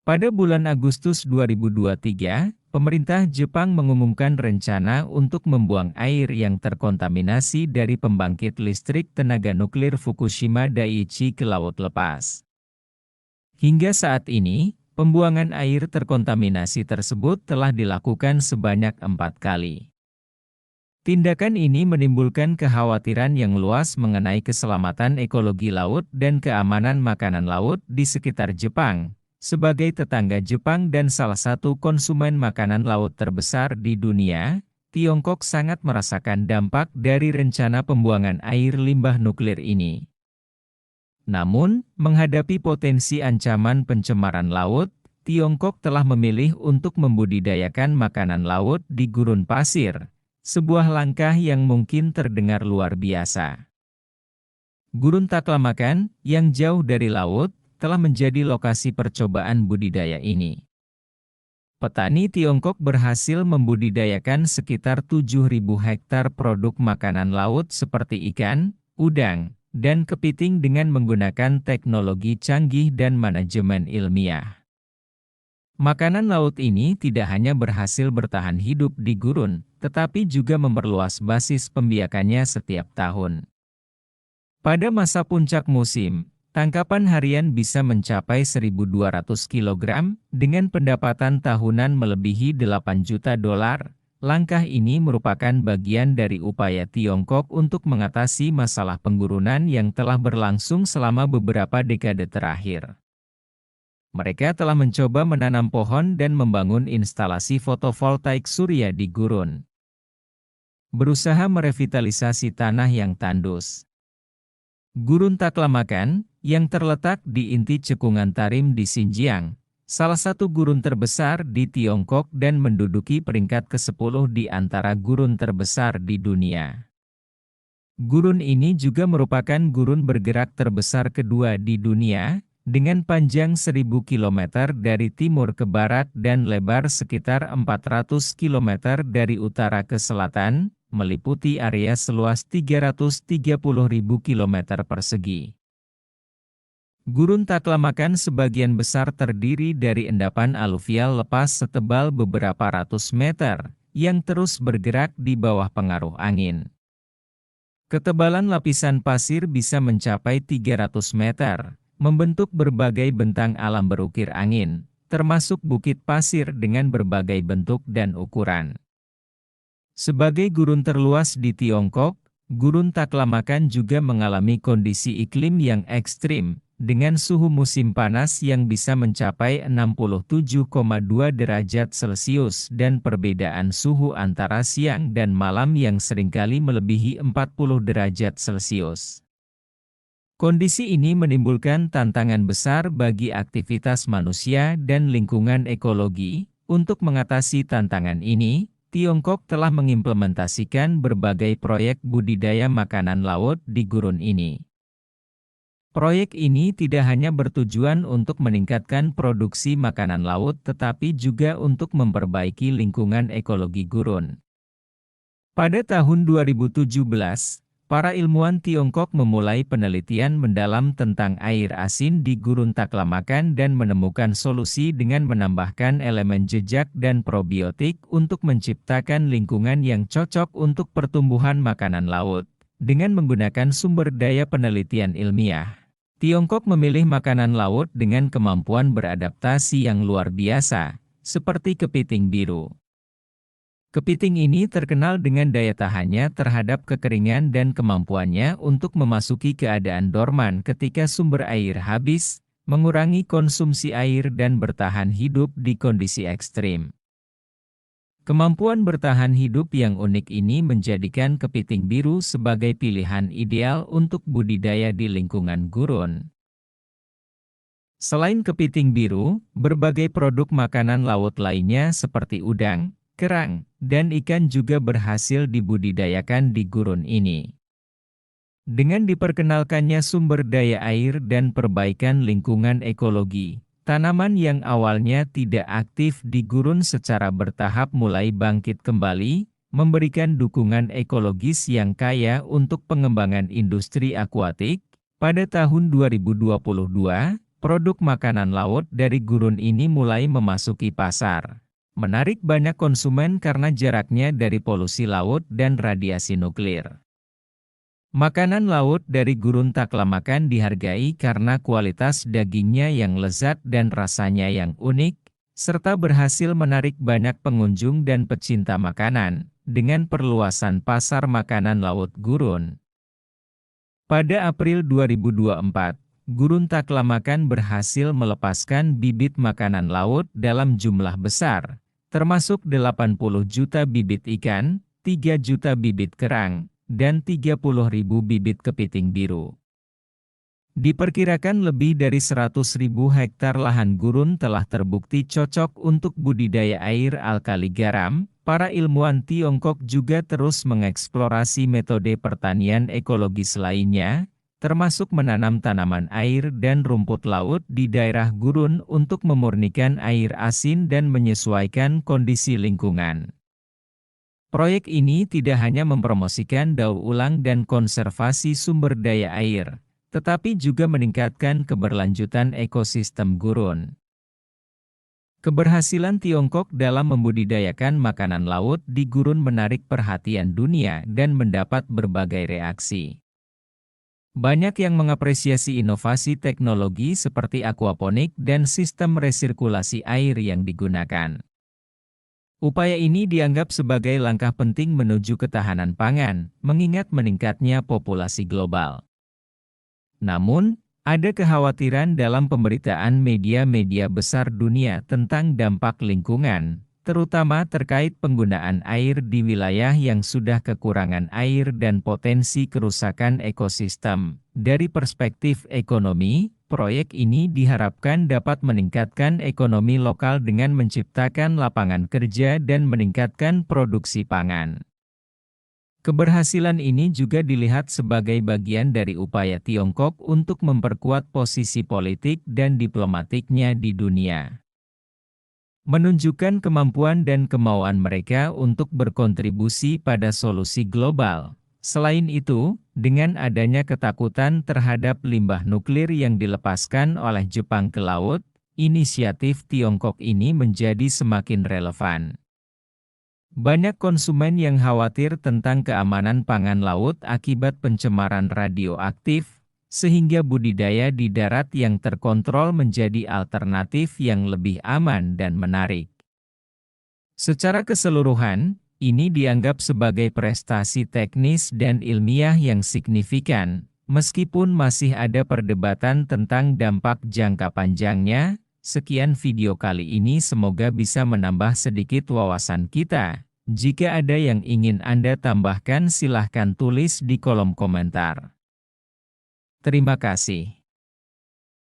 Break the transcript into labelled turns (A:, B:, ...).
A: Pada bulan Agustus 2023, pemerintah Jepang mengumumkan rencana untuk membuang air yang terkontaminasi dari pembangkit listrik tenaga nuklir Fukushima Daiichi ke laut lepas. Hingga saat ini, pembuangan air terkontaminasi tersebut telah dilakukan sebanyak 4 kali. Tindakan ini menimbulkan kekhawatiran yang luas mengenai keselamatan ekologi laut dan keamanan makanan laut di sekitar Jepang. Sebagai tetangga Jepang dan salah satu konsumen makanan laut terbesar di dunia, Tiongkok sangat merasakan dampak dari rencana pembuangan air limbah nuklir ini. Namun, menghadapi potensi ancaman pencemaran laut, Tiongkok telah memilih untuk membudidayakan makanan laut di gurun pasir. Sebuah langkah yang mungkin terdengar luar biasa. Gurun Taklamakan, yang jauh dari laut, telah menjadi lokasi percobaan budidaya ini. Petani Tiongkok berhasil membudidayakan sekitar 7.000 hektar produk makanan laut seperti ikan, udang, dan kepiting dengan menggunakan teknologi canggih dan manajemen ilmiah. Makanan laut ini tidak hanya berhasil bertahan hidup di gurun, tetapi juga memperluas basis pembiakannya setiap tahun. Pada masa puncak musim, tangkapan harian bisa mencapai 1.200 kg, dengan pendapatan tahunan melebihi 8 juta dolar. Langkah ini merupakan bagian dari upaya Tiongkok untuk mengatasi masalah penggurunan yang telah berlangsung selama beberapa dekade terakhir. Mereka telah mencoba menanam pohon dan membangun instalasi fotovoltaik surya di gurun. Berusaha merevitalisasi tanah yang tandus. Gurun Taklamakan, yang terletak di inti cekungan Tarim di Xinjiang, salah satu gurun terbesar di Tiongkok dan menduduki peringkat ke-10 di antara gurun terbesar di dunia. Gurun ini juga merupakan gurun bergerak terbesar kedua di dunia, dengan panjang 1.000 km dari timur ke barat dan lebar sekitar 400 km dari utara ke selatan, meliputi area seluas 330.000 km persegi. Gurun Taklamakan sebagian besar terdiri dari endapan aluvial lepas setebal beberapa ratus meter, yang terus bergerak di bawah pengaruh angin. Ketebalan lapisan pasir bisa mencapai 300 meter, membentuk berbagai bentang alam berukir angin, termasuk bukit pasir dengan berbagai bentuk dan ukuran. Sebagai gurun terluas di Tiongkok, Gurun Taklamakan juga mengalami kondisi iklim yang ekstrim, dengan suhu musim panas yang bisa mencapai 67,2 derajat Celcius dan perbedaan suhu antara siang dan malam yang seringkali melebihi 40 derajat Celcius. Kondisi ini menimbulkan tantangan besar bagi aktivitas manusia dan lingkungan ekologi. Untuk mengatasi tantangan ini, Tiongkok telah mengimplementasikan berbagai proyek budidaya makanan laut di gurun ini. Proyek ini tidak hanya bertujuan untuk meningkatkan produksi makanan laut tetapi juga untuk memperbaiki lingkungan ekologi gurun. Pada tahun 2017, para ilmuwan Tiongkok memulai penelitian mendalam tentang air asin di Gurun Taklamakan dan menemukan solusi dengan menambahkan elemen jejak dan probiotik untuk menciptakan lingkungan yang cocok untuk pertumbuhan makanan laut. Dengan menggunakan sumber daya penelitian ilmiah, Tiongkok memilih makanan laut dengan kemampuan beradaptasi yang luar biasa, seperti kepiting biru. Kepiting ini terkenal dengan daya tahannya terhadap kekeringan dan kemampuannya untuk memasuki keadaan dorman ketika sumber air habis, mengurangi konsumsi air dan bertahan hidup di kondisi ekstrim. Kemampuan bertahan hidup yang unik ini menjadikan kepiting biru sebagai pilihan ideal untuk budidaya di lingkungan gurun. Selain kepiting biru, berbagai produk makanan laut lainnya seperti udang, kerang, dan ikan juga berhasil dibudidayakan di gurun ini. Dengan diperkenalkannya sumber daya air dan perbaikan lingkungan ekologi, tanaman yang awalnya tidak aktif di gurun secara bertahap mulai bangkit kembali, memberikan dukungan ekologis yang kaya untuk pengembangan industri akuatik. Pada tahun 2022, produk makanan laut dari gurun ini mulai memasuki pasar. Menarik banyak konsumen karena jaraknya dari polusi laut dan radiasi nuklir. Makanan laut dari gurun Taklamakan dihargai karena kualitas dagingnya yang lezat dan rasanya yang unik, serta berhasil menarik banyak pengunjung dan pecinta makanan, dengan perluasan pasar makanan laut gurun. Pada April 2024, Gurun Taklamakan berhasil melepaskan bibit makanan laut dalam jumlah besar, termasuk 80 juta bibit ikan, 3 juta bibit kerang, dan 30.000 bibit kepiting biru. Diperkirakan lebih dari 100.000 hektar lahan gurun telah terbukti cocok untuk budidaya air alkali garam. Para ilmuwan Tiongkok juga terus mengeksplorasi metode pertanian ekologis lainnya, termasuk menanam tanaman air dan rumput laut di daerah gurun untuk memurnikan air asin dan menyesuaikan kondisi lingkungan. Proyek ini tidak hanya mempromosikan daur ulang dan konservasi sumber daya air, tetapi juga meningkatkan keberlanjutan ekosistem gurun. Keberhasilan Tiongkok dalam membudidayakan makanan laut di gurun menarik perhatian dunia dan mendapat berbagai reaksi. Banyak yang mengapresiasi inovasi teknologi seperti aquaponik dan sistem resirkulasi air yang digunakan. Upaya ini dianggap sebagai langkah penting menuju ketahanan pangan, mengingat meningkatnya populasi global. Namun, ada kekhawatiran dalam pemberitaan media-media besar dunia tentang dampak lingkungan, terutama terkait penggunaan air di wilayah yang sudah kekurangan air dan potensi kerusakan ekosistem. Dari perspektif ekonomi, proyek ini diharapkan dapat meningkatkan ekonomi lokal dengan menciptakan lapangan kerja dan meningkatkan produksi pangan. Keberhasilan ini juga dilihat sebagai bagian dari upaya Tiongkok untuk memperkuat posisi politik dan diplomatiknya di dunia. Menunjukkan kemampuan dan kemauan mereka untuk berkontribusi pada solusi global. Selain itu, dengan adanya ketakutan terhadap limbah nuklir yang dilepaskan oleh Jepang ke laut, inisiatif Tiongkok ini menjadi semakin relevan. Banyak konsumen yang khawatir tentang keamanan pangan laut akibat pencemaran radioaktif, sehingga budidaya di darat yang terkontrol menjadi alternatif yang lebih aman dan menarik. Secara keseluruhan, ini dianggap sebagai prestasi teknis dan ilmiah yang signifikan, meskipun masih ada perdebatan tentang dampak jangka panjangnya. Sekian video kali ini, semoga bisa menambah sedikit wawasan kita. Jika ada yang ingin Anda tambahkan, silahkan tulis di kolom komentar. Terima kasih.